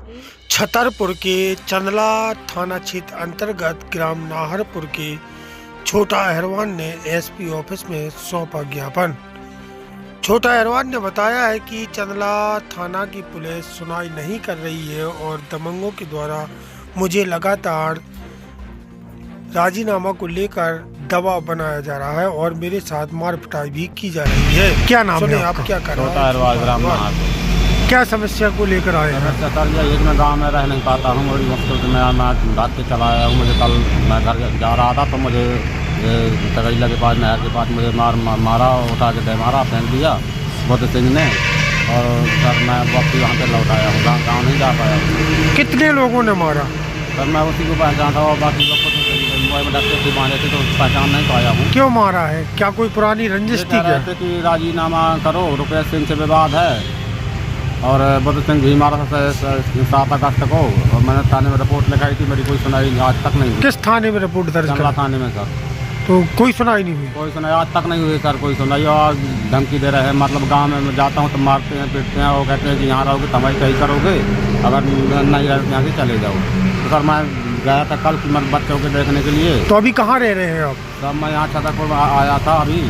छतरपुर के चंदला थाना क्षेत्र अंतर्गत ग्राम नाहरपुर के छोटा अहरवान ने एसपी ऑफिस में सौंपा ज्ञापन। छोटा अहरवान ने बताया है कि चंदला थाना की पुलिस सुनाई नहीं कर रही है और दबंगों के द्वारा मुझे लगातार राजीनामा को लेकर दबाव बनाया जा रहा है और मेरे साथ मार पिटाई भी की जा रही है। क्या नाम है आप? क्या कर रहे हैं? क्या समस्या को लेकर आए हैं? मैं गांव में रह नहीं पाता हूँ, बड़ी मुश्किल से मैं रात के चला आया हूँ। मुझे कल मैं घर जा रहा था तो मुझे तगैला के पास नहर के पास मुझे मारा, उठा के दे मारा, फेंक दिया बुद्ध सिंह ने। और सर मैं वक्त यहाँ पे लौट आया हूँ, गाँव नहीं जा पाया हूँ। कितने लोगों ने मारा? सर मैं उसी को पहचानता हूँ, बाकी लोग को तो डॉक्टर से बांधे थे तो पहचान नहीं पाया हूँ। क्यों मारा है? क्या कोई पुरानी रंजिश थी क्या? कि राजीनामा करो, रुपेश सिंह से विवाद है और बुद्ध सिंह भी मारा था 7 अगस्त को। और मैंने थाने में रिपोर्ट लिखाई थी, मेरी कोई सुनाई आज तक नहीं हुई। किस थाने में रिपोर्ट दर्ज चंदला थाने में सर। तो कोई सुनाई नहीं हुई? कोई सुनाई आज तक नहीं हुई सर, कोई सुनाई। और धमकी दे रहे हैं, मतलब गांव में जाता हूं तो मारते हैं, पीटते हैं। वो कहते हैं कि यहाँ रहोगे तो हमारी सही करोगे, अगर नहीं रहे यहाँ से चले जाओ। तो सर मैं गया था कल बच्चों के देखने के लिए। तो अभी कहाँ रह रहे हैं आप? सर मैं यहाँ छतरपुर में आया था अभी,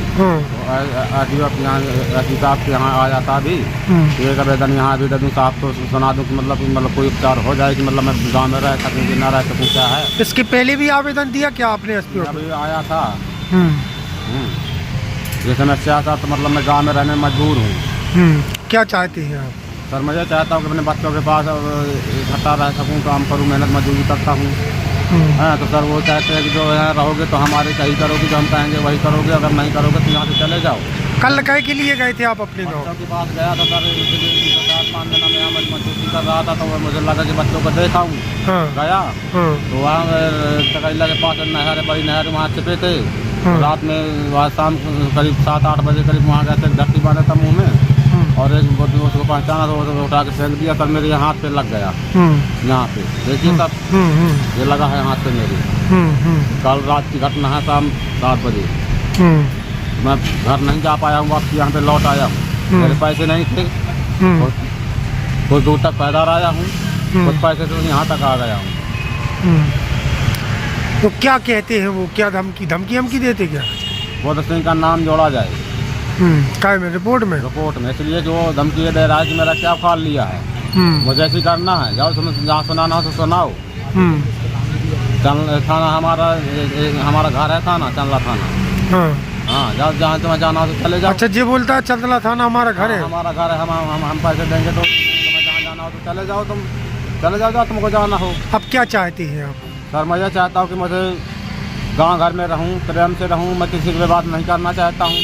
साहब के यहाँ आया था अभी। एक आवेदन यहाँ भी दे दूँ साहब तो सुना दूँ कि मतलब कोई उपचार हो जाए कि मतलब मैं गाँव में रह सकूँ कि ना रह सकूँ, क्या है। इसके पहले भी आवेदन दिया क्या आपने? अभी आया था। ये समस्या था तो मतलब मैं गाँव में रहने मजबूर हूँ। क्या चाहते हैं आप? सर मैं ये चाहता हूँ कि अपने बच्चों के पास इकट्ठा रह सकूँ, काम करूँ, मेहनत मजदूरी करता हूँ। हाँ तो सर वो चाहते हैं कि जो है रहोगे तो हमारे सही करोगे, जो हम कहेंगे वही करोगे, अगर नहीं करोगे तो यहाँ से चले जाओ। कल कह के लिए गए थे आप अपने गाँव? के पास गया था सर, 4-5 दिन में यहाँ मजदूरी कर रहा था तो मुझे लगा कि बच्चों को देखा हूँ। गया तो वहाँ तकैला के पास नहर है, बड़ी नहर, वहाँ छिपे थे। रात में वहाँ शाम करीब 7-8 बजे करीब वहाँ गए थे, धरती बांधा था मुँह में और एक उसको पहचाना तो उठा के फेंक दिया। सर मेरे हाथ पे लग गया, यहाँ पे देखिए सब ये लगा है हाथ पे मेरे। कल रात की घटना है, शाम 7 बजे। मैं घर नहीं जा पाया हूँ, वापस यहाँ पे लौट आया हूँ। मेरे पैसे नहीं थे, कुछ दूर तक पैदल आया हूँ, कुछ पैसे तो यहाँ तक आ गया हूँ। तो क्या कहते हैं वो? क्या धमकी देते क्या? बुद्ध सिंह का नाम जोड़ा जाए काय में? रिपोर्ट में? इसलिए जो धमकी दे रहा है कि मेरा क्या उखाड़ लिया है, मुझे ऐसी करना है। जाओ जहाँ सुनाना हो तो सुनाओ। थाना हमारा घर है, थाना चंदला थाना। हाँ जाओ जहाँ तुम्हें जाना हो तो चले जाओ। अच्छा, ये बोलता है चंदला थाना हमारा घर है? हमारा घर है, हम पैसे देंगे तो तुम्हें जहाँ जाना हो तो चले जाओ, तुम चले जाओ जहाँ तुमको जाना हो। अब क्या चाहते हैं आप? सर मैं ये चाहता हूँ कि मुझे गाँव घर में रहूँ, प्रेम से रहूँ, मैं किसी से बात नहीं करना चाहता हूँ।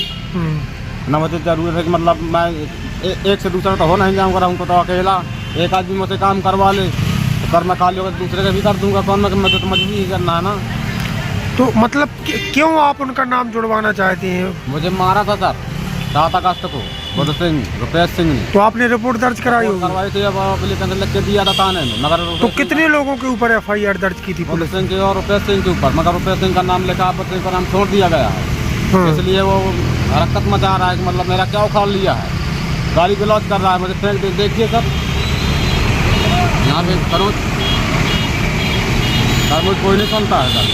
न मुझे जरूरत है कि मतलब मैं एक से दूसरा तो हो नहीं जाऊँगा, रहूँगा तो अकेला। एक आदमी मुझसे काम करवा ले तो सर मैं खाली होकर दूसरे का भी कर दूँगा, कौन मैं तो मजबूरी ही करना है ना। तो मतलब क्यों आप उनका नाम जुड़वाना चाहते हैं? मुझे मारा था सर 7 अगस्त को बुद्ध सिंह, रुपेश सिंह ने। तो आपने रिपोर्ट दर्ज कराई होगी? करवाई थी, अब पुलिस लिख के दिया था थाने में। मगर तो कितने लोगों के ऊपर FIR दर्ज की थी? बुद्ध सिंह के और रुपेश सिंह के ऊपर, मगर रुपेश सिंह का नाम लिखा, बुद्ध सिंह का नाम छोड़ दिया गया है। इसलिए वो हरकत मचा रहा है कि मतलब मेरा क्या उखाड़ लिया है, गाली गलौज कर रहा है, मुझे फेंक देखिए सर यहाँ पे करो सर, मुझे कोई नहीं सुनता है सर।